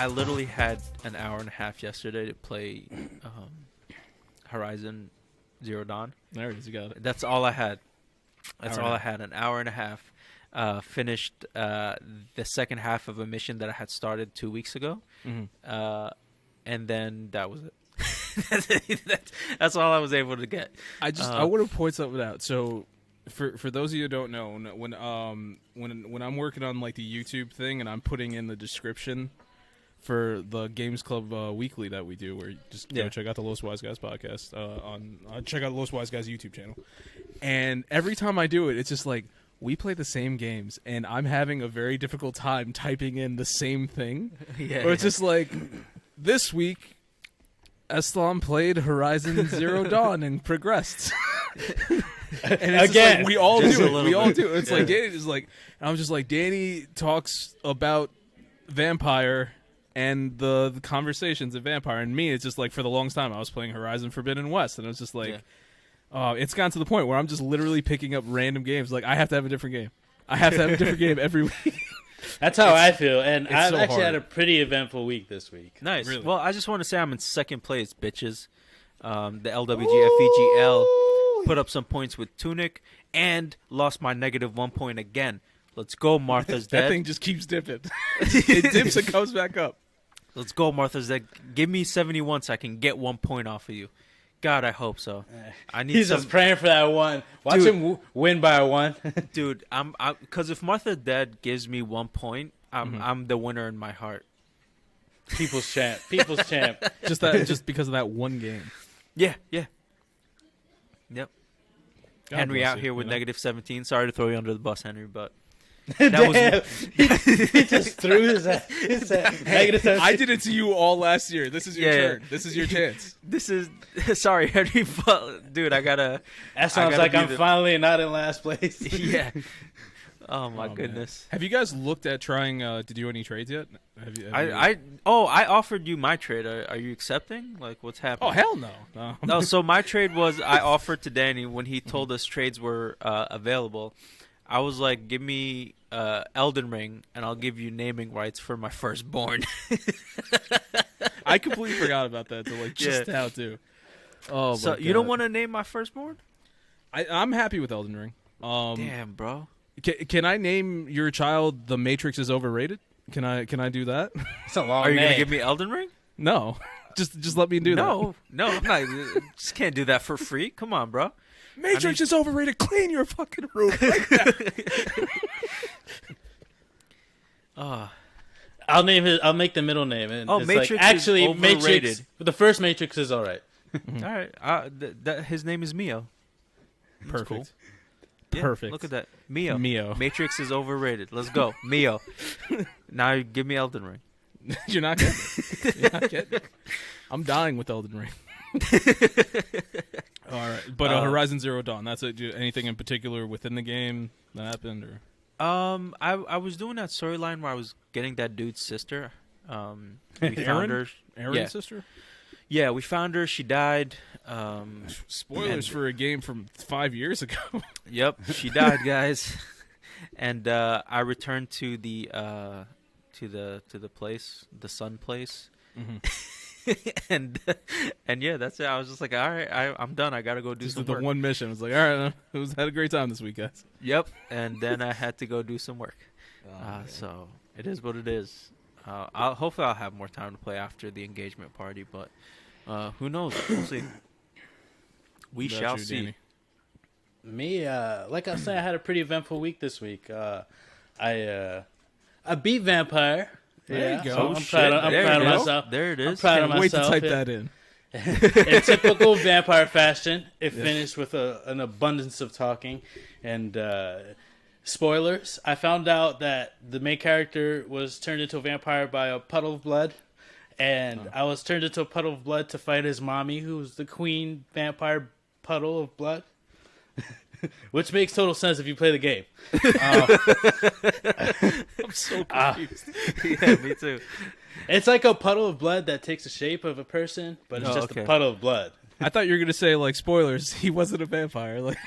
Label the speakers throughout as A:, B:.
A: I literally had an hour and a half yesterday to play Horizon Zero Dawn.
B: There it is. You got it.
A: That's all I had. That's all I had. An hour and a half. Finished the second half of a mission that I had started 2 weeks ago.
B: Mm-hmm.
A: And then that was it. That's all I was able to get.
B: I want to point something out. So, for those of you who don't know, when I'm working on like the YouTube thing and I'm putting in the description for the Games Club weekly that we do, where you just go check out the Los Wise Guys podcast check out the Los Wise Guys YouTube channel, and every time I do it, it's just like we play the same games, and I'm having a very difficult time typing in the same thing. Or it's just like this week, Eslam played Horizon Zero Dawn and progressed. And it's again, like, we all do it. We all do it. It's like Danny is like, and I'm just like, Danny talks about Vampyr and the conversations of Vampyr, and me, it's just like for the longest time I was playing Horizon Forbidden West, and it was just like, it's gotten to the point where I'm just literally picking up random games. Like I have to have a different game. I have to have a different game every week.
C: That's how I feel, and I've actually had a pretty eventful week this week.
A: Nice.
B: Really?
A: Well, I just want to say I'm in second place, bitches. The LWGFEGL put up some points with Tunic and lost my -1 point again. Let's go, Martha's Dead.
B: That thing just keeps dipping. It dips and comes back up.
A: Let's go, Martha's Dead. Give me 71 so I can get 1 point off of you. God, I hope so. I need.
C: He's just praying for that one. Watch him win by one.
A: Dude, because if Martha's Dead gives me 1 point, I'm the winner in my heart.
C: People's champ. People's champ.
B: Just because of that one game.
A: Yeah. Yep.
B: God
A: Henry
B: bless
A: out
B: you,
A: here with -17. Sorry to throw you under the bus, Henry, but
C: That was he just threw his -17.
B: I did it to you all last year. This is your turn. This is your chance.
A: This is sorry, Henry, but dude, that
C: sounds like I'm finally not in last place.
A: Yeah. Oh my goodness.
B: Man. Have you guys looked at trying to do any trades yet?
A: I offered you my trade. Are you accepting? Like, what's happening?
B: Oh hell no.
A: No. So my trade was I offered to Danny when he told us trades were available. I was like, give me Elden Ring, and I'll give you naming rights for my firstborn.
B: I completely forgot about that. So just now too. Oh,
A: so you don't want to name my firstborn?
B: I'm happy with Elden Ring.
A: Damn, bro.
B: Can I name your child The Matrix is overrated? Can I do that?
C: It's a long
A: Are you
C: name.
A: gonna give me Elden Ring?
B: No, just let me do that.
A: No, I'm not. Just can't do that for free. Come on, bro.
B: Matrix is overrated. Clean your fucking room. Like that.
C: I'll name his. I'll make the middle name. And it's
A: Matrix
C: like, actually
A: is overrated.
C: Matrix. The first Matrix is all right.
A: All right. His name is Mio.
B: Perfect.
A: Cool. Yeah,
B: Perfect.
A: Look at that. Mio.
B: Matrix
A: is overrated. Let's go. Mio. Now give me Elden Ring.
B: You're not getting it. You're not getting it. I'm dying with Elden Ring. All right. But Horizon Zero Dawn, that's it. Anything in particular within the game that happened? Or
A: I was doing that storyline where I was getting that dude's sister. We found her.
B: Aaron's sister?
A: Yeah, we found her. She died.
B: Spoilers for a game from 5 years ago.
A: Yep, she died, guys. And I returned to the place, the Sun place. and yeah, that's it. I was just like, all right, I'm done. I gotta go do some work.
B: The one mission. I was like, all right, had a great time this week, guys.
A: Yep. And then I had to go do some work. So it is what it is. Hopefully I'll have more time to play after the engagement party, but who knows? We'll see. We shall see. Danny?
C: Me, like I said, I had a pretty eventful week this week. I beat Vampyr.
B: There you go.
C: So I'm proud of myself.
A: There it is.
C: I'm proud of myself.
B: Wait to type that in.
C: In typical Vampyr fashion, it finished with an abundance of talking and spoilers. I found out that the main character was turned into a vampire by a puddle of blood, and I was turned into a puddle of blood to fight his mommy, who was the queen vampire puddle of blood. Which makes total sense if you play the game.
B: I'm so confused.
A: Yeah, me too.
C: It's like a puddle of blood that takes the shape of a person, but it's just a puddle of blood.
B: I thought you were going to say, like, spoilers, he wasn't a vampire. Like,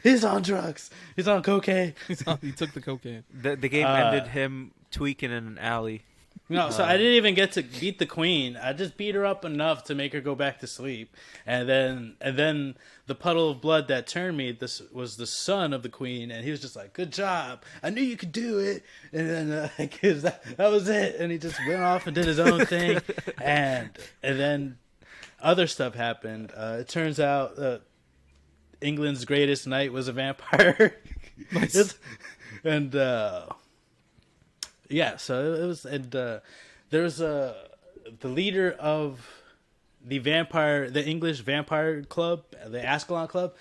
C: he's on drugs. He's on cocaine.
B: He took the cocaine.
A: The game ended him tweaking in an alley.
C: No, so I didn't even get to beat the queen. I just beat her up enough to make her go back to sleep, and then the puddle of blood that turned me. This was the son of the queen, and he was just like, "Good job! I knew you could do it." And then that was it, and he just went off and did his own thing, and then other stuff happened. It turns out England's greatest knight was a vampire.
B: Nice.
C: And yeah, so it was, and there was the leader of the English vampire club, the Eslam club.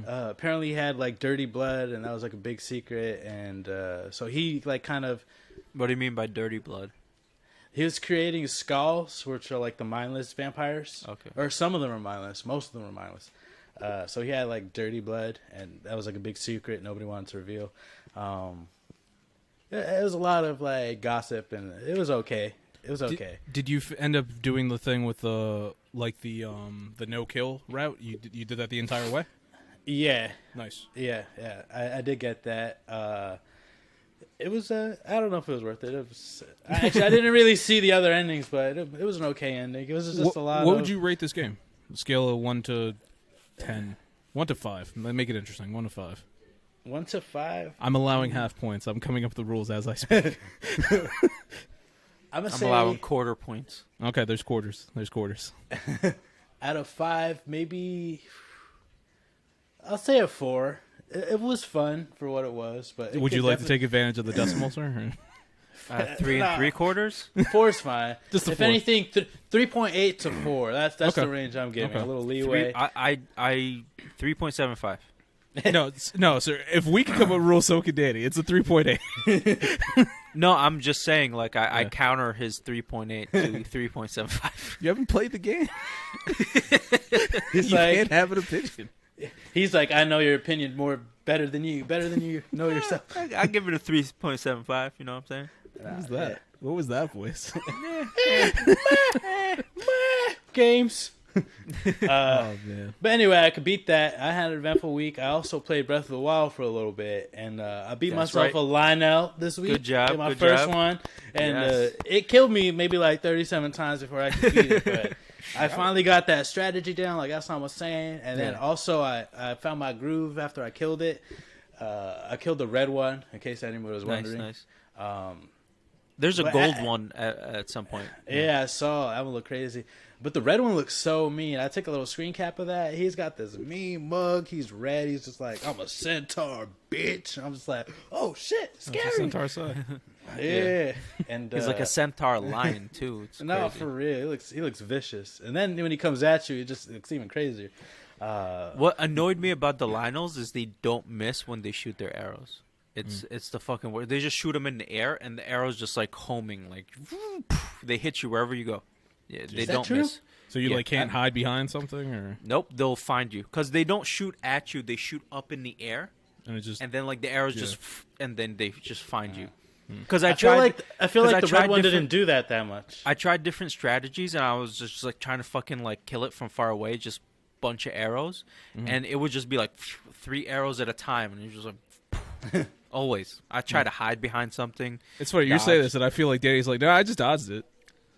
C: Apparently, he had like dirty blood, and that was like a big secret. And so he like kind of.
A: What do you mean by dirty blood?
C: He was creating skulls, which are like the mindless vampires.
A: Okay.
C: Or some of them are mindless. Most of them are mindless. So he had like dirty blood, and that was like a big secret nobody wanted to reveal. It was a lot of like gossip, and it was okay. It was okay.
B: Did you end up doing the thing with the no kill route? You did that the entire way?
C: Yeah.
B: Nice.
C: Yeah. I did get that. It was I don't know if it was worth it. It was actually I didn't really see the other endings, but it was an okay ending. It was just a lot.
B: What would you rate this game? Scale of 1 to 10, 1 to 5. Make it interesting. 1 to 5.
C: 1 to 5.
B: I'm allowing half points. I'm coming up with the rules as I speak.
C: I'm
A: allowing quarter points.
B: Okay, there's quarters.
C: Out of 5, maybe I'll say a 4. It was fun for what it was, but
B: would you like to take advantage of the decimals, sir?
A: 3 3/4.
C: 4 is fine.
B: Just
C: if
B: 4.
C: anything, 3.8 to 4. That's
B: Okay.
C: the range I'm giving.
B: Okay.
C: A little leeway.
A: I 3.75.
B: No, sir. If we can come up with a rule, so can Danny. It's a 3.8.
A: No, I'm just saying, like, I counter his 3.8 to 3.75.
B: You haven't played the game.
C: He's
B: You
C: like,
B: can't have an opinion.
C: he's like, I know your opinion better than you know yourself.
A: I give it a 3.75. You know what I'm saying?
B: What was that? What was that voice?
C: Games.
B: Oh man.
C: But anyway, I could beat that. I had an eventful week. I also played Breath of the Wild for a little bit, and I beat
A: That's
C: myself
A: right.
C: a lynel this week.
A: Good job,
C: Did my
A: good
C: first
A: job.
C: one, and
A: Yes.
C: it killed me maybe like 37 times before I could beat it. But I finally got that strategy down, like Eslam was saying, and then also I found my groove after I killed it. I killed the red one, in case anybody was wondering.
A: Nice.
C: Um,
A: There's a
C: But
A: gold one at some point.
C: Yeah, I saw. That one look crazy. But the red one looks so mean. I took a little screen cap of that. He's got this mean mug. He's red. He's just like, I'm a centaur, bitch. I'm just like, oh, shit. Scary.
B: Centaur side.
C: Yeah. And
A: He's like a centaur lion too. It's
C: no,
A: crazy.
C: for real. He looks vicious. And then when he comes at you, it just looks even crazier.
A: What annoyed me about the lynels is they don't miss when they shoot their arrows. It's the fucking word. They just shoot them in the air, and the arrows just like homing, like they hit you wherever you go. Yeah, they don't
C: true?
A: miss.
B: So you
A: Yeah.
B: like can't hide behind something, or
A: Nope, they'll find you because they don't shoot at you. They shoot up in the air,
B: and it just
A: and then like the arrows
B: Yeah.
A: just, and then they just find you. Because
C: I feel like the red
A: tried
C: one
A: different-
C: didn't do that much.
A: I tried different strategies, and I was just like trying to fucking like kill it from far away, just bunch of arrows, and it would just be like 3 arrows at a time, and you're just like always. I try to hide behind something.
B: it's funny you say
A: Dodge.
B: this, and I feel like Danny's like, no, I just dodged it.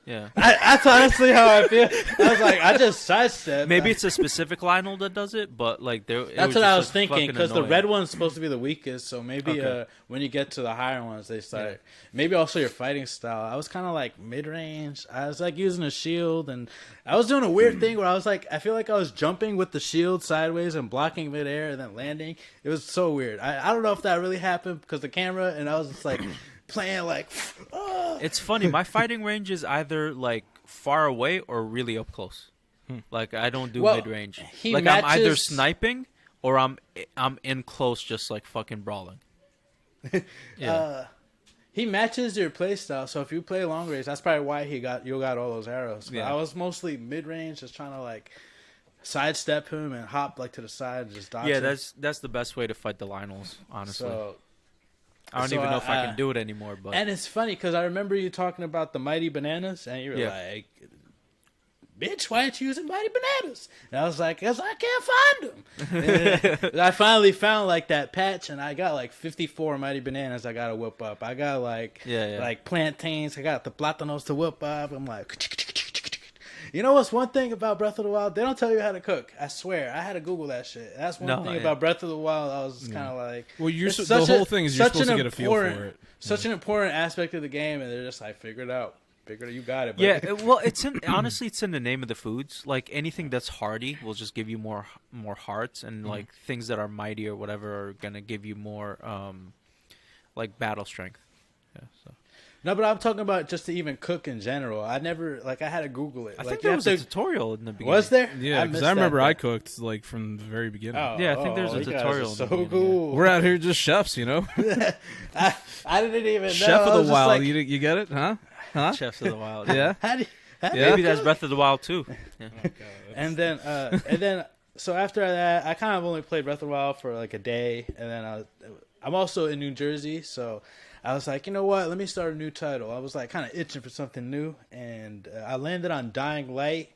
A: Yeah.
C: That's honestly how I feel. I was like, I just sidestepped.
A: Maybe it's a specific Lionel that does it, but like there.
C: That's what I was thinking, because the red one's supposed to be the weakest. So maybe
A: Okay.
C: when you get to the higher ones, they start. Maybe also your fighting style. I was kind of like mid range. I was like using a shield, and I was doing a weird thing where I was like, I feel like I was jumping with the shield sideways and blocking midair and then landing. It was so weird. I don't know if that really happened because the camera, and I was just like playing like.
A: It's funny. My fighting range is either like far away or really up close. Like I don't do
C: Well,
A: mid range.
C: he
A: Like I'm either
C: matches-
A: sniping or I'm in close, just like fucking brawling. Yeah.
C: He matches your play style, so if you play long range, that's probably why you got all those arrows. But
A: Yeah.
C: I was mostly mid range, just trying to like sidestep him and hop like to the side and just dodge.
A: Yeah,
C: him.
A: that's the best way to fight the Lionels, honestly.
C: So.
A: I don't
C: so
A: even know if I
C: I-
A: can do it anymore, but
C: And it's funny because I remember you talking about the mighty bananas, and you were
A: Yeah.
C: like, bitch, why aren't you using mighty bananas? And I was like, because I can't find them. And I finally found like that patch, and I got like 54 mighty bananas I got to whip up. I got like like plantains. I got the plátanos to whip up. I'm like, you know what's one thing about Breath of the Wild? They don't tell you how to cook. I swear. I had to Google that shit. That's one thing about Breath of the Wild. I was kind of like...
B: Well, the whole thing is you're supposed to get a feel for it.
C: Such an important aspect of the game, and they're just like, figure it out. You got it. But.
A: Yeah, well, honestly, it's in the name of the foods. Like, anything that's hardy will just give you more hearts, and like things that are mighty or whatever are going to give you more like battle strength. Yeah, so...
C: No, but I'm talking about just to even cook in general. I never, like, I had to Google it.
A: I think there was a tutorial in the beginning.
C: Was there?
B: Yeah, because I remember I cooked, like, from the very beginning.
A: Yeah, I think there's a tutorial.
C: So cool.
B: We're out here just chefs, you know?
C: I didn't even know.
B: Chef of the Wild. Like, you get it? Huh?
A: Chefs of the Wild.
B: Yeah.
A: Maybe that's Breath of the Wild, too. Yeah.
C: Oh, and then, so after that, I kind of only played Breath of the Wild for, like, a day. And then I'm also in New Jersey, so... I was like, you know what? Let me start a new title. I was like kind of itching for something new, and I landed on Dying Light,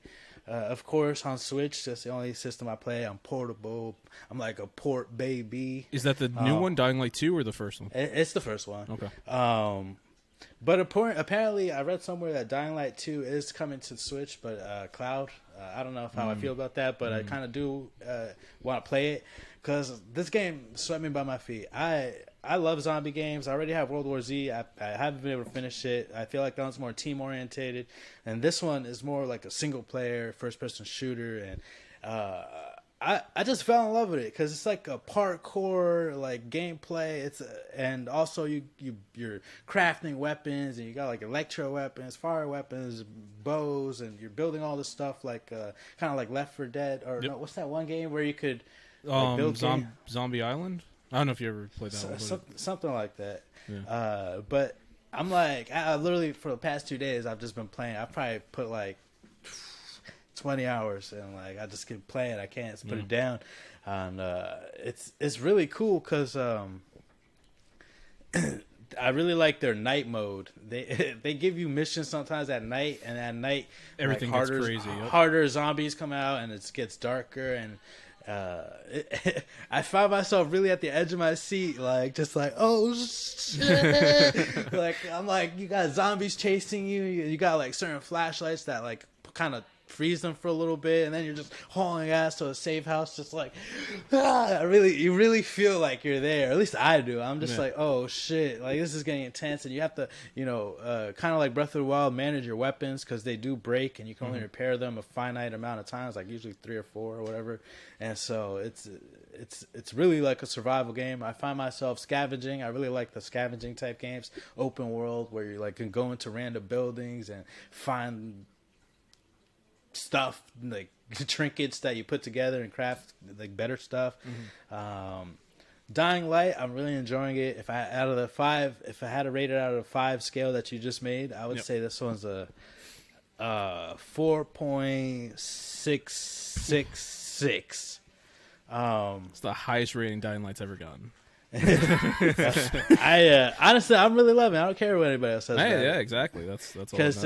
C: of course, on Switch. That's the only system I play. I'm portable. I'm like a port baby.
B: Is that the new one, Dying Light 2, or the first one?
C: It's the first one.
B: Okay.
C: But apparently, I read somewhere that Dying Light 2 is coming to Switch, but cloud. I don't know how I feel about that, but I kind of do want to play it because this game swept me by my feet. I love zombie games. I already have World War Z. I haven't been able to finish it. I feel like that one's more team orientated, and this one is more like a single player first person shooter. And I just fell in love with it because it's like a parkour like gameplay. And also you're crafting weapons, and you got like electro weapons, fire weapons, bows, and you're building all this stuff like kind of like Left 4 Dead or no, what's that one game where you could like, build
B: Zombie Island. I don't know if you ever played that one.
C: Something like that.
B: Yeah.
C: But I'm like, I literally, for the past 2 days, I've just been playing. I've probably put like 20 hours, and like I just keep playing. I can't put it down. And it's really cool because I really like their night mode. They give you missions sometimes at night, and at night
B: everything
C: like,
B: gets crazy. Yep.
C: Harder zombies come out, and it gets darker, and I find myself really at the edge of my seat, like just like, oh shit. Like I'm like, you got zombies chasing you. You got like certain flashlights that like kind of freeze them for a little bit, and then you're just hauling ass to a safe house, just like you really feel like you're there. At least I do. I'm just like, oh shit, like this is getting intense, and you have to, kind of like Breath of the Wild, manage your weapons because they do break, and you can only repair them a finite amount of times, like usually 3 or 4 or whatever. And so it's really like a survival game. I find myself scavenging. I really like the scavenging type games, open world, where you like can go into random buildings and find stuff like trinkets that you put together and craft like better stuff. Dying Light, I'm really enjoying it. If I had to rate it out of 5 scale that you just made, I would say this one's a 4.666.
B: It's the highest rating Dying Light's ever gotten.
C: I honestly, I'm really loving it. I don't care what anybody else says.
B: Yeah, exactly. That's all. Because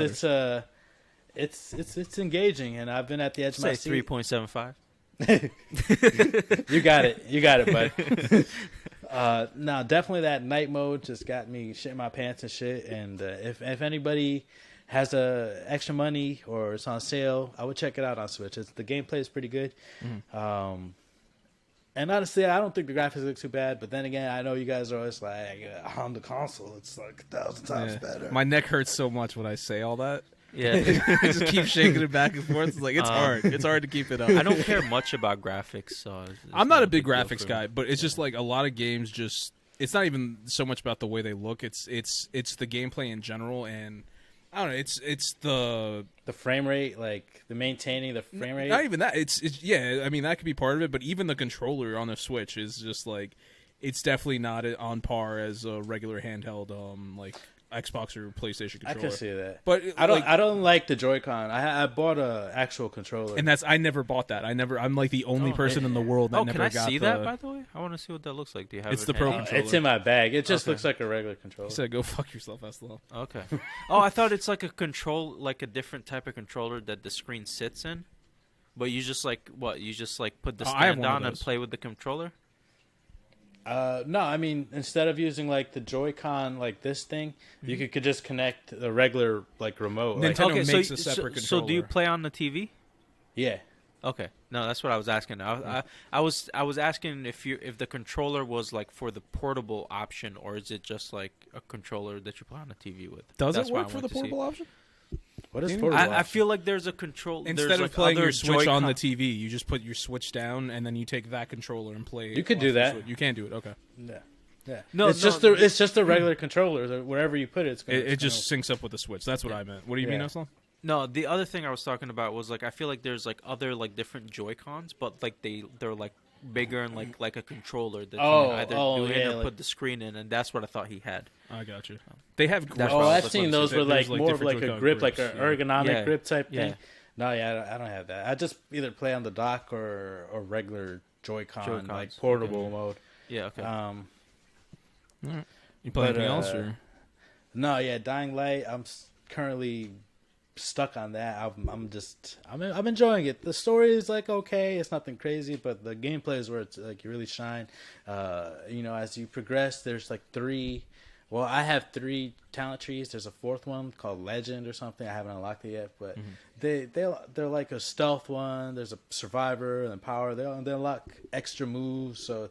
C: it's engaging, and I've been at the edge of my seat.
A: 3.75.
C: You got it, bud. No, definitely that night mode just got me shitting my pants and shit. And if anybody has extra money or it's on sale, I would check it out on Switch. The gameplay is pretty good. And honestly, I don't think the graphics look too bad. But then again, I know you guys are always like, on the console, it's like 1,000 times better.
B: My neck hurts so much when I say all that.
A: Yeah,
B: I just keep shaking it back and forth. It's like it's hard. It's hard to keep it up.
A: I don't care much about graphics, so
B: I'm not a big graphics guy. But it's just like a lot of games. Just it's not even so much about the way they look. It's the gameplay in general, and I don't know. It's the
C: frame rate, like the maintaining the frame rate.
B: Not even that. It's yeah. I mean that could be part of it, but even the controller on the Switch is just like it's definitely not on par as a regular handheld. Like Xbox or PlayStation
C: I
B: controller.
C: can see that,
B: But
C: I don't like the Joy-Con. I bought a actual controller,
B: and I never bought that. I'm like the only person in the world that never
A: can I
B: got
A: see that? By the way, I want to see what that looks like. Do you have
B: It's
A: it
B: the Pro
A: handy?
B: controller.
C: it's in my bag. It just
A: Okay.
C: looks like a regular controller.
B: He said, "Go fuck yourself, Eslam."
A: Okay. Oh, I thought it's like a different type of controller that the screen sits in, but you just like what? You just like put the
B: I have
A: stand
B: one of
A: on and
B: those.
A: play with the controller.
C: No, I mean, instead of using like the Joy-Con like this thing, you could just connect the regular like remote. Like,
B: Nintendo
A: okay,
B: makes
A: so,
B: a separate
A: so do you
B: controller.
A: play on the TV?
C: yeah.
A: Okay, no, that's what I was asking. I was asking if the controller was like for the portable option, or is it just like a controller that you play on the TV with?
B: Does
A: That's
B: it
A: what I
B: work for
A: wanted
B: the
A: to see.
B: portable option?
C: What is
B: I-
C: portable?
A: I
C: option?
A: feel like there's a control.
B: Instead
A: there's
B: of
A: like
B: playing
A: other
B: your Switch on
A: Joy-Con-
B: the TV, you just put your Switch down and then you take that controller and play.
C: You could
B: off
C: do
B: the
C: that.
B: Switch. You can do it. Okay.
C: Yeah. Yeah.
A: No,
C: it's just the regular controller. Wherever you put it, it's gonna,
B: It just syncs up with the Switch. That's what I meant. What do you mean,
C: Yeah.
B: Eslam?
A: No, the other thing I was talking about was like I feel like there's like other like different Joy-Cons, but like they're like bigger and like a controller that you
C: Oh,
A: can either
C: oh,
A: do in
C: yeah,
A: or
C: like-
A: put the screen in, and that's what I thought he had.
B: I got you. They have.
A: That's
B: grips.
A: what
C: Oh,
A: I
C: I've
A: was
C: seen
A: looking
C: those
B: for.
C: with
B: There's,
C: like more of
B: different
C: like a
B: Joy-Con
C: grip, like
B: grips,
C: an
B: yeah.
C: ergonomic
A: Yeah.
C: grip type
A: Yeah.
C: thing. No, yeah, I don't have that. I just either play on the dock or regular Joy-Con,
A: Joy-Cons,
C: like portable mode.
A: Yeah. Okay.
B: Alright. You play
C: But,
B: anything else? Or?
C: No, yeah, Dying Light. I'm currently stuck on that. I'm enjoying it. The story is like okay, it's nothing crazy, but the gameplay is where it's like you really shine. As you progress, there's like three. Well, I have 3 talent trees. There's a 4th one called Legend or something. I haven't unlocked it yet, but they're like a stealth one. There's a survivor and then power. They unlock extra moves. So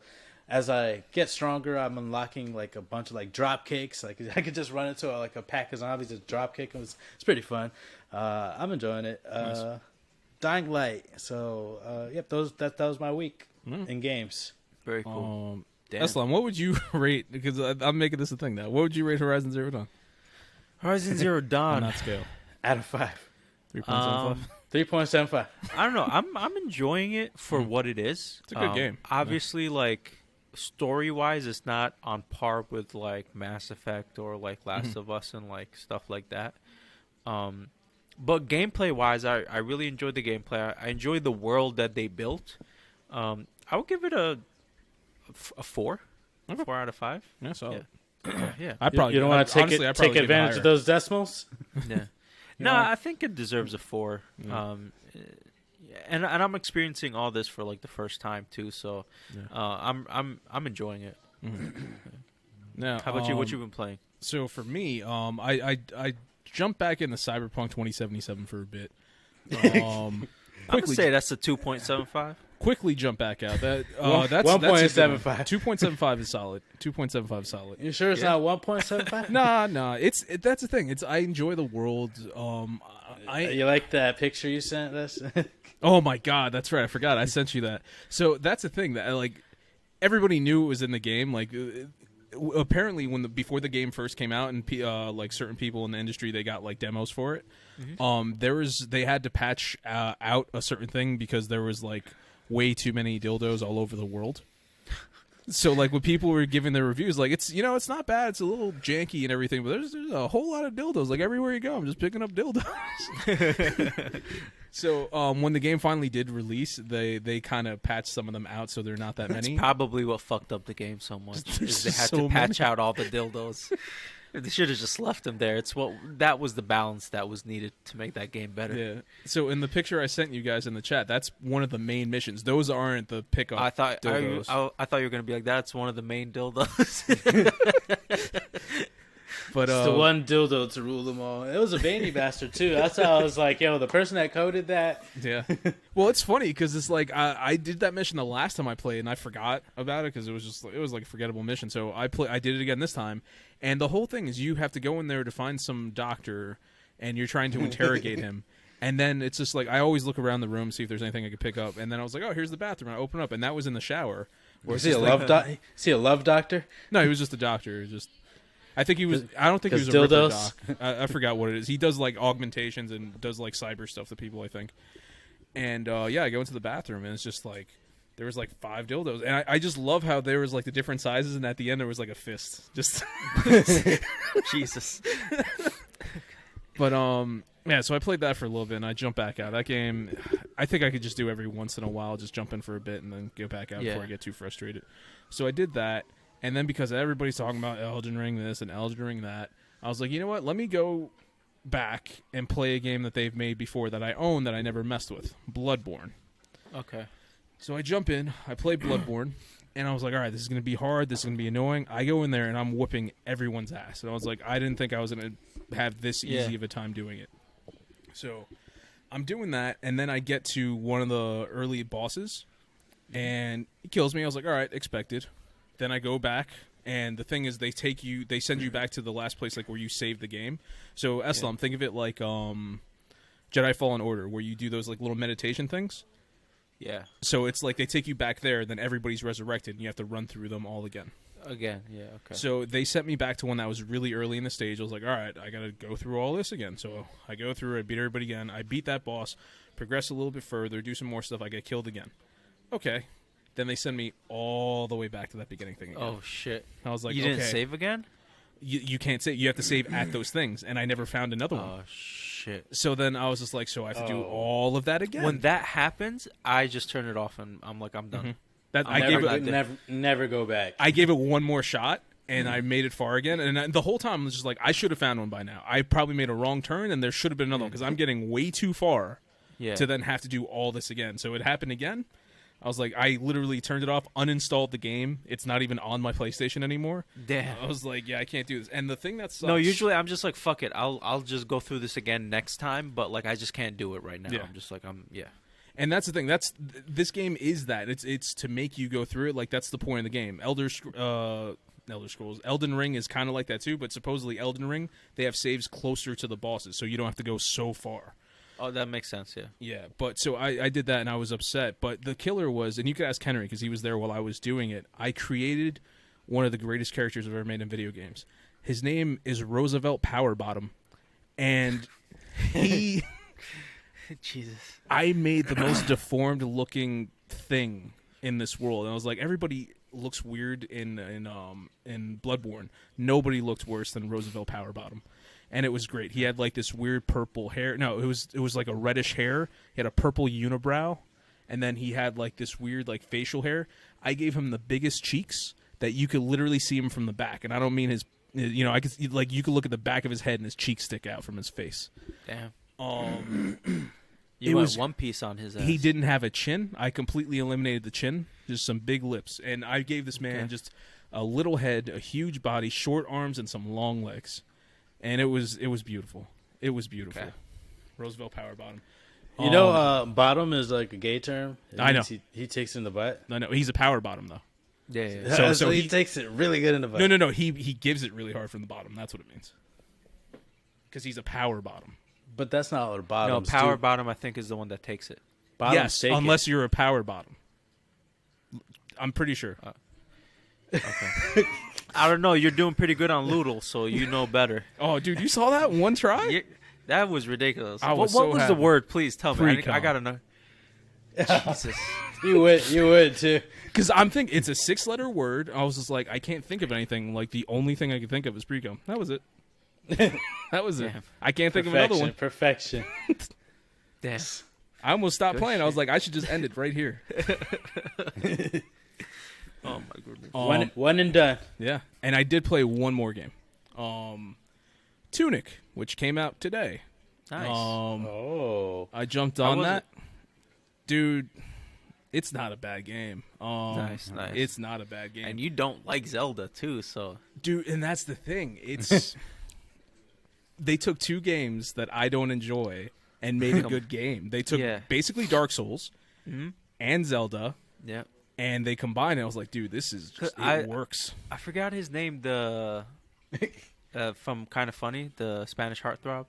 C: as I get stronger, I'm unlocking like a bunch of like drop kicks. Like I could just run into like a pack of zombies, just drop kick. It's pretty fun. I'm enjoying it.
B: Nice.
C: Dying Light. So yep, that was my week in games.
A: Very cool. Damn.
B: Eslam, what would you rate? Because I'm making this a thing now. What would you rate Horizon Zero Dawn
A: Horizon Zero
B: on
A: Dawn.
B: that scale?
C: Out of 5.
B: 3.75.
C: 3.75.
A: I don't know. I'm enjoying it for what it is.
B: It's a good game.
A: Obviously, like story wise, it's not on par with like Mass Effect or like Last of Us and like stuff like that. But gameplay wise, I really enjoyed the gameplay. I enjoyed the world that they built. I would give it a 4.
B: Okay.
A: 4 out of 5.
B: Yeah, solid.
A: Yeah.
B: I probably
C: You don't want to take
B: honestly, I'd
C: take
B: probably give it
C: advantage
B: higher.
C: of those decimals.
A: Yeah. No, I think it deserves a 4.
B: Yeah.
A: And I'm experiencing all this for like the first time too, so I'm enjoying it.
B: Now,
A: How about you? What you been playing?
B: So for me, I jumped back into Cyberpunk 2077 for a bit.
A: I'm gonna
B: Quickly,
A: say that's a 2.75.
B: quickly jump back out. That that's
C: 1.75.
B: 2.75 is solid. 2.75 is solid.
C: You sure it's not 1.75?
B: Nah. That's the thing. I enjoy the world.
C: You like that picture you sent us?
B: Oh my god, that's right. I forgot. I sent you that. So that's the thing that like everybody knew it was in the game. Like apparently before the game first came out and like certain people in the industry they got like demos for it. They had to patch out a certain thing because there was like way too many dildos all over the world. So like when people were giving their reviews, like it's not bad, it's a little janky and everything, but there's a whole lot of dildos. Like everywhere you go, I'm just picking up dildos. So when the game finally did release, they kind of patched some of them out, so they're not that
A: That's
B: many.
A: probably what fucked up the game so much.
B: There's
A: Is they had
B: so
A: to patch
B: many.
A: out all the dildos. They should have just left them there. That was the balance that was needed to make that game better.
B: Yeah. So in the picture I sent you guys in the chat, that's one of the main missions. Those aren't the pickup.
A: I thought
B: dildos.
A: I thought you were gonna be like that's one of the main dildos.
B: But
C: It's the one dildo to rule them all. It was a veiny bastard too. That's how I was like, yo, the person that coded that.
B: Yeah. Well, it's funny because it's like I did that mission the last time I played and I forgot about it because it was like a forgettable mission. So I did it again this time, and the whole thing is you have to go in there to find some doctor, and you're trying to interrogate him. And then it's just like I always look around the room see if there's anything I could pick up. And then I was like, oh, here's the bathroom. I open up, and that was in the shower. Where
C: Was
B: it's
C: he a
B: just
C: love Is he a love doctor?
B: No, he was just a doctor. It was just. I think he was. I don't think he was a
C: 'Cause
B: Ripper
C: dildos?
B: doc. I forgot what it is. He does like augmentations and does like cyber stuff to people. I think. And yeah, I go into the bathroom and it's just like there was like 5 dildos, and I just love how there was like the different sizes, and at the end there was like a fist. Just
A: Jesus.
B: But yeah, so I played that for a little bit, and I jumped back out. That game, I think I could just do every once in a while, just jump in for a bit and then go back out before I get too frustrated. So I did that, and then because everybody's talking about Elden Ring this and Elden Ring that, I was like, you know what? Let me go back and play a game that they've made before that I own that I never messed with, BloodBorne.
A: Okay.
B: So I jump in, I play BloodBorne, and I was like, all right, this is going to be hard, this is going to be annoying. I go in there, and I'm whooping everyone's ass. And I was like, I didn't think I was going to have this easy of a time doing it. So I'm doing that, and then I get to one of the early bosses, and he kills me. I was like, all right, expected. Then I go back, and the thing is they send you back to the last place like where you save the game. So Eslam, think of it like Jedi Fallen Order, where you do those like little meditation things.
A: Yeah.
B: So it's like they take you back there, then everybody's resurrected, and you have to run through them all again.
A: Again, yeah, okay.
B: So they sent me back to one that was really early in the stage. I was like, all right, I got to go through all this again. So I go through, I beat everybody again. I beat that boss, progress a little bit further, do some more stuff. I get killed again. Okay. Then they send me all the way back to that beginning thing again.
A: Oh, shit.
B: I was like,
A: you didn't save again?
B: You can't save. You have to save at those things, and I never found another one.
A: Oh, shit.
B: So then I was just like, so I have to do all of that again?
A: When that happens, I just turn it off, and I'm like, I'm done.
B: Mm-hmm.
C: Never go back.
B: I gave it one more shot, and I made it far again. And the whole time I was just like, I should have found one by now. I probably made a wrong turn, and there should have been another one because I'm getting way too far to then have to do all this again. So it happened again. I was like, I literally turned it off, uninstalled the game. It's not even on my PlayStation anymore.
A: Damn.
B: I was like, yeah, I can't do this. And the thing that sucks...
A: No, usually I'm just like, fuck it. I'll just go through this again next time, but like I just can't do it right now.
B: Yeah.
A: I'm just like,
B: And that's the thing. This game is that. It's to make you go through it. Like, that's the point of the game. Elder Scrolls. Elden Ring is kind of like that too, but supposedly Elden Ring, they have saves closer to the bosses, so you don't have to go so far.
A: Oh, that makes sense, yeah.
B: Yeah, but so I did that, and I was upset. But the killer was, and you could ask Henry because he was there while I was doing it, I created one of the greatest characters I've ever made in video games. His name is Roosevelt Powerbottom, and he...
A: Jesus.
B: I made the most deformed looking thing in this world. And I was like, everybody looks weird in BloodBorne. Nobody looked worse than Roosevelt Powerbottom. And it was great. He had like this weird purple hair. No, it was like a reddish hair. He had a purple unibrow, and then he had like this weird like facial hair. I gave him the biggest cheeks that you could literally see him from the back. And I don't mean his, I could like you could look at the back of his head and his cheeks stick out from his face.
A: Damn.
B: It was
A: One Piece on his ass.
B: He didn't have a chin. I completely eliminated the chin. Just some big lips. And I gave this man just a little head, a huge body, short arms, and some long legs. And it was beautiful. It was beautiful. Okay. Roosevelt Powerbottom.
C: You know, bottom is like a gay term.
B: I know.
C: He takes it in the butt.
B: No, he's a power bottom, though.
A: Yeah.
C: So he takes it really good in the butt.
B: No. He gives it really hard from the bottom. That's what it means. Because he's a power bottom.
C: But that's not what a bottom is.
A: No, power bottom, I think, is the one that takes it.
B: Yes, unless you're a power bottom. I'm pretty sure.
A: Okay. I don't know. You're doing pretty good on Loodle, so you know better.
B: Oh, dude, you saw that one try?
A: That was ridiculous.
B: What
A: was the word? Please tell me. I gotta know. Jesus.
C: You would too.
B: Because I'm thinking it's a 6-letter word. I was just like, I can't think of anything. Like, the only thing I could think of is pre-com. That was it. That was it. I can't think of another one.
C: Perfection.
A: Damn.
B: I almost stopped playing. I was like, I should just end it right here.
A: Oh my goodness.
C: One and done.
B: Yeah. And I did play one more game. Tunic, which came out today.
A: Nice.
B: I jumped on that. Dude, it's not a bad game.
A: Nice.
B: It's not a bad game.
A: And you don't like Zelda too, so.
B: Dude, and that's the thing. It's they took 2 games that I don't enjoy and made a good game. They took basically Dark Souls and Zelda.
A: Yeah.
B: And they combined it. I was like, dude, this is just, it works.
A: I forgot his name, the from Kind of Funny, the Spanish heartthrob.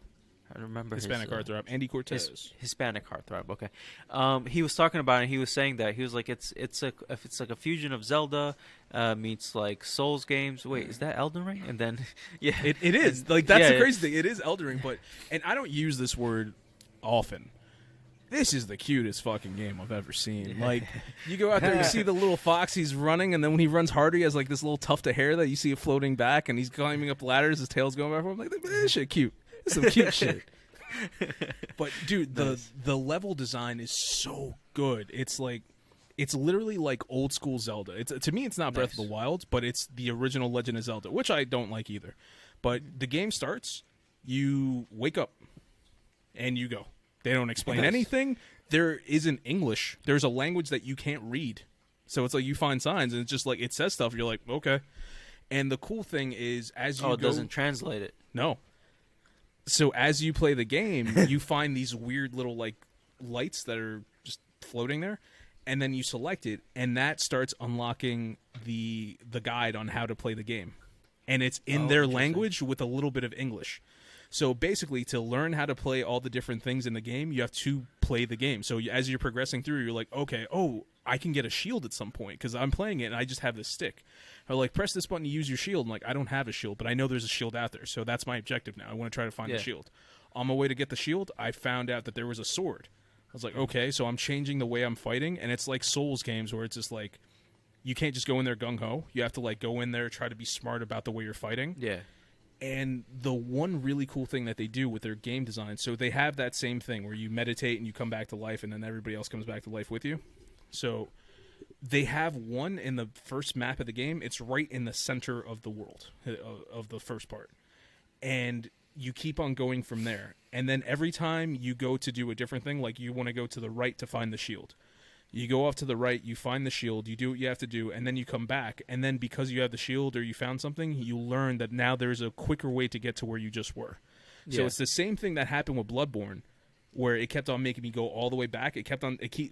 A: I don't remember
B: Hispanic heartthrob, Andy Cortez.
A: Hispanic heartthrob. Okay. He was talking about it. And he was saying that he was like, it's like a fusion of Zelda meets like Souls games. Wait, is that Elden Ring? And then
B: it is like that's the crazy thing. It is Elden Ring, and I don't use this word often. this is the cutest fucking game I've ever seen. Like, you go out there, you see the little fox, he's running, and then when he runs harder, he has like this little tuft of hair that you see it floating back, and he's climbing up ladders, his tail's going back. I'm like, this shit cute. This is some cute shit. But dude, the level design is so good. It's like, it's literally like old school Zelda. To me, it's not Breath of the Wild, but it's the original Legend of Zelda, which I don't like either. But the game starts, you wake up, and you go. They don't explain anything. There isn't English. There's a language that you can't read. So it's like you find signs, and it's just like it says stuff. You're like, okay. And the cool thing is, as you go...
A: it doesn't translate it.
B: No. So as you play the game, you find these weird little like lights that are just floating there, and then you select it, and that starts unlocking the guide on how to play the game. And it's in their language with a little bit of English. So basically, to learn how to play all the different things in the game, you have to play the game. So as you're progressing through, you're like, okay, I can get a shield at some point because I'm playing it and I just have this stick. Or like, press this button to use your shield. I'm like, I don't have a shield, but I know there's a shield out there. So that's my objective now. I want to try to find the shield. On my way to get the shield, I found out that there was a sword. I was like, okay, so I'm changing the way I'm fighting. And it's like Souls games where it's just like, you can't just go in there gung-ho. You have to like go in there, try to be smart about the way you're fighting.
A: Yeah.
B: And the one really cool thing that they do with their game design, so they have that same thing where you meditate and you come back to life and then everybody else comes back to life with you. So they have one in the first map of the game. It's right in the center of the world, of the first part. And you keep on going from there. And then every time you go to do a different thing, like you want to go to the right to find the shield. You go off to the right, you find the shield, you do what you have to do, and then you come back. And then because you have the shield or you found something, you learn that now there's a quicker way to get to where you just were. Yeah. So it's the same thing that happened with BloodBorne, where it kept on making me go all the way back.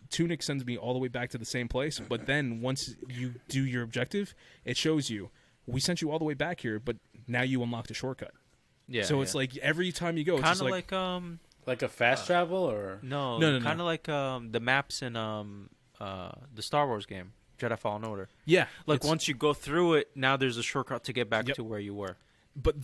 B: Tunic sends me all the way back to the same place, but then once you do your objective, it shows you, we sent you all the way back here, but now you unlocked a shortcut. Yeah. So it's like every time you go, it's
A: kind
B: just
A: of
C: like a fast travel, or
A: no, kind of like the maps in the Star Wars game, Jedi Fallen Order.
B: Yeah,
A: like once you go through it, now there's a shortcut to get back to where you were.
B: But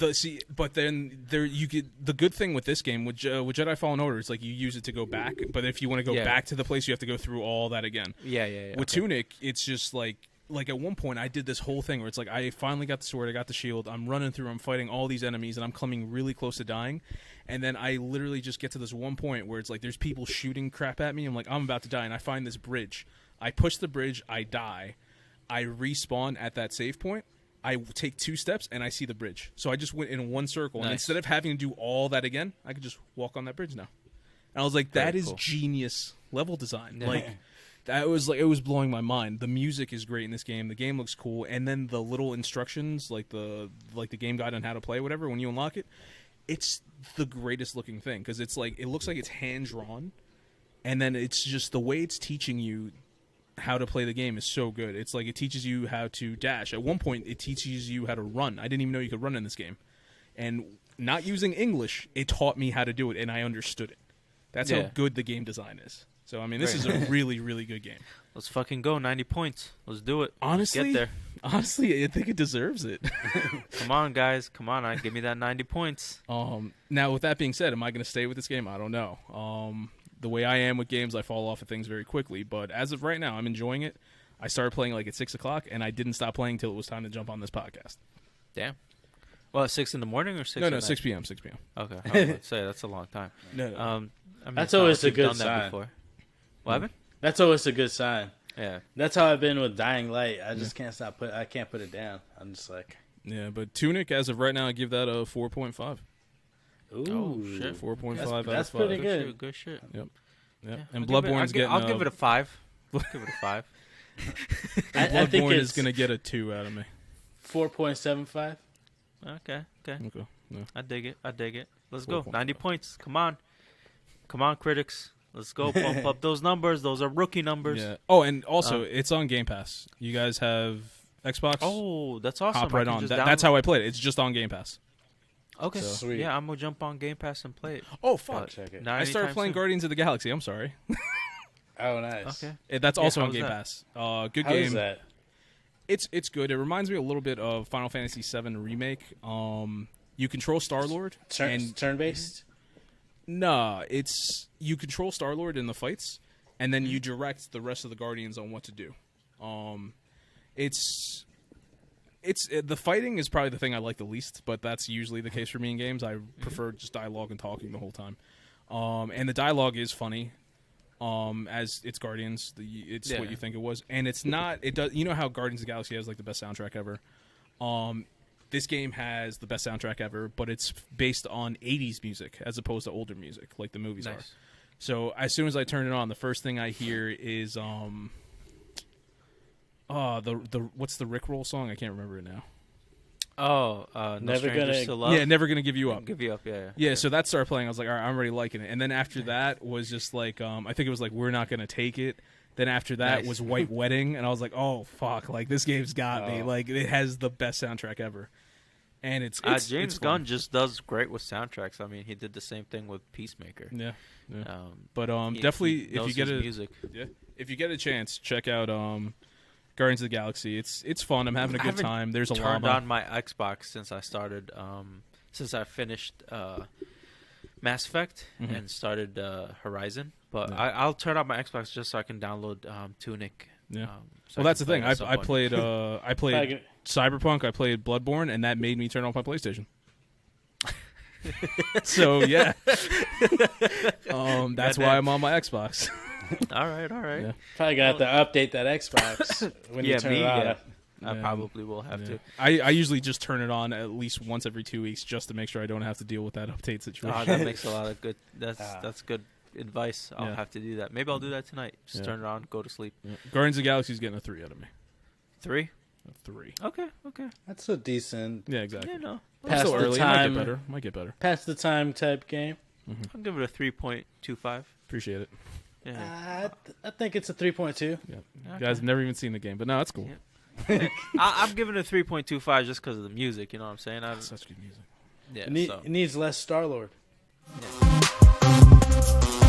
B: then there you get the good thing with this game with Jedi Fallen Order is like you use it to go back. But if you want to go back to the place, you have to go through all that again.
A: Yeah.
B: With Tunic, it's just like at one point I did this whole thing where it's like I finally got the sword, I got the shield, I'm running through, I'm fighting all these enemies, and I'm coming really close to dying. And then I literally just get to this one point where it's like there's people shooting crap at me. I'm like, I'm about to die, and I find this bridge. I push the bridge, I die. I respawn at that save point. I take 2 steps, and I see the bridge. So I just went in one circle. Nice. And instead of having to do all that again, I could just walk on that bridge now. And I was like, that is genius level design.
A: Yeah.
B: Like, that was like, it was blowing my mind. The music is great in this game. The game looks cool. And then the little instructions, like the game guide on how to play, whatever, when you unlock it, it's the greatest looking thing. Because it's like, it looks like it's hand-drawn. And then it's just the way it's teaching you how to play the game is so good. It's like it teaches you how to dash. At one point, it teaches you how to run. I didn't even know you could run in this game. And not using English, it taught me how to do it, and I understood it. That's how good the game design is. So, I mean, this is a really, really good game.
A: Let's fucking go. 90 points. Let's do it.
B: Honestly,
A: get there.
B: Honestly, I think it deserves it.
A: Come on, guys. Come on. Give me that 90 points.
B: Now, with that being said, am I going to stay with this game? I don't know. The way I am with games, I fall off of things very quickly. But as of right now, I'm enjoying it. I started playing like at 6 o'clock, and I didn't stop playing until it was time to jump on this podcast.
A: Damn. Well, at 6 in the morning or 6
B: No, 6 p.m. 6 p.m.
A: Okay. I was about to say, that's a long time.
B: No.
A: I mean,
C: that's always a good sign.
A: That before. What happened?
C: That's always a good sign.
A: Yeah.
C: That's how I've been with Dying Light. I just can't stop. I can't put it down. I'm just like...
B: Yeah, but Tunic, as of right now, I give that a 4.5.
C: Ooh.
A: Oh, shit.
B: 4.5 out of 5.
C: That's pretty good.
A: Good shit.
B: Yep.
A: Yeah,
B: and BloodBorne's getting...
A: I'll give it a 5. I'll give it a 5.
B: I think BloodBorne is going to get a 2 out of me.
C: 4.75.
A: Okay.
B: Yeah.
A: I dig it. Let's go. 90 points. Come on, critics. Let's go. Pump up those numbers. Those are rookie numbers.
B: Yeah. Oh, and also, it's on Game Pass. You guys have Xbox?
A: Oh, that's awesome.
B: Hop right on. That's how I played it. It's just on Game Pass.
A: Okay.
C: So. Sweet.
A: Yeah, I'm going to jump on Game Pass and play it.
B: Oh, fuck.
C: Check it.
B: I started playing Guardians of the Galaxy. I'm sorry.
C: Oh, nice.
A: Okay.
B: That's also on Game Pass. Good
C: how
B: game.
C: How is that?
B: It's good. It reminds me a little bit of Final Fantasy VII Remake. You control Star-Lord.
C: Turn-based?
B: Nah, it's you control Star-Lord in the fights, and then you direct the rest of the Guardians on what to do. It's the fighting is probably the thing I like the least, but that's usually the case for me in games. I prefer just dialogue and talking the whole time. And the dialogue is funny. As it's Guardians, it's what you think it was, and it's not. It does. You know how Guardians of the Galaxy has like the best soundtrack ever. This game has the best soundtrack ever, but it's based on 80s music as opposed to older music, like the movies are. So as soon as I turn it on, the first thing I hear is the what's the Rickroll song? I can't remember it now.
A: No
C: Never
A: Strangers
C: Gonna-
A: to Love.
B: Yeah, Never Gonna Give You Up.
A: Give you up. Yeah.
B: Yeah, so that started playing. I was like, all right, I'm already liking it. And then after that was just like, I think it was like, We're Not Gonna Take It. Then after that was White Wedding, and I was like, oh fuck, like this game's got me. Like it has the best soundtrack ever. And it's
A: James Gunn just does great with soundtracks. I mean, he did the same thing with Peacemaker.
B: Yeah. But definitely
A: he knows
B: if you get
A: his
B: a
A: music.
B: if you get a chance, check out Guardians of the Galaxy. It's fun. I'm having a good time. There's a
A: turned
B: llama.
A: on my Xbox since I started since I finished Mass Effect and started Horizon. But I'll turn on my Xbox just so I can download Tunic.
B: Yeah.
A: So
B: Well, that's the thing. I played Cyberpunk. I played BloodBorne, and that made me turn off my PlayStation. So yeah, that's why I'm on my Xbox.
A: All right.
B: Yeah.
C: Probably gonna have to update that Xbox when you turn it on.
A: I probably will have to.
B: I usually just turn it on at least once every 2 weeks just to make sure I don't have to deal with that update situation.
A: Oh, that makes a lot of good. That's good advice. I'll have to do that. Maybe I'll do that tonight. Just turn it on, go to sleep.
B: Yeah. Guardians of the Galaxy is getting a 3 out of me.
A: 3?
B: A 3.
A: Okay.
C: That's a decent.
B: Yeah, exactly.
A: Yeah, no.
C: Past
B: So
C: the
B: early,
C: time,
B: might get better.
C: Past the time type game.
A: I'll give it a 3.25.
B: Appreciate it.
A: Yeah.
C: I think it's a 3.2.
B: Yeah.
A: Okay.
B: You guys have never even seen the game, but no, that's cool.
A: Yeah. I'm giving it a 3.25 just because of the music. You know what I'm saying?
B: Such good music.
A: Yeah.
C: It needs less Star-Lord.
A: Yeah.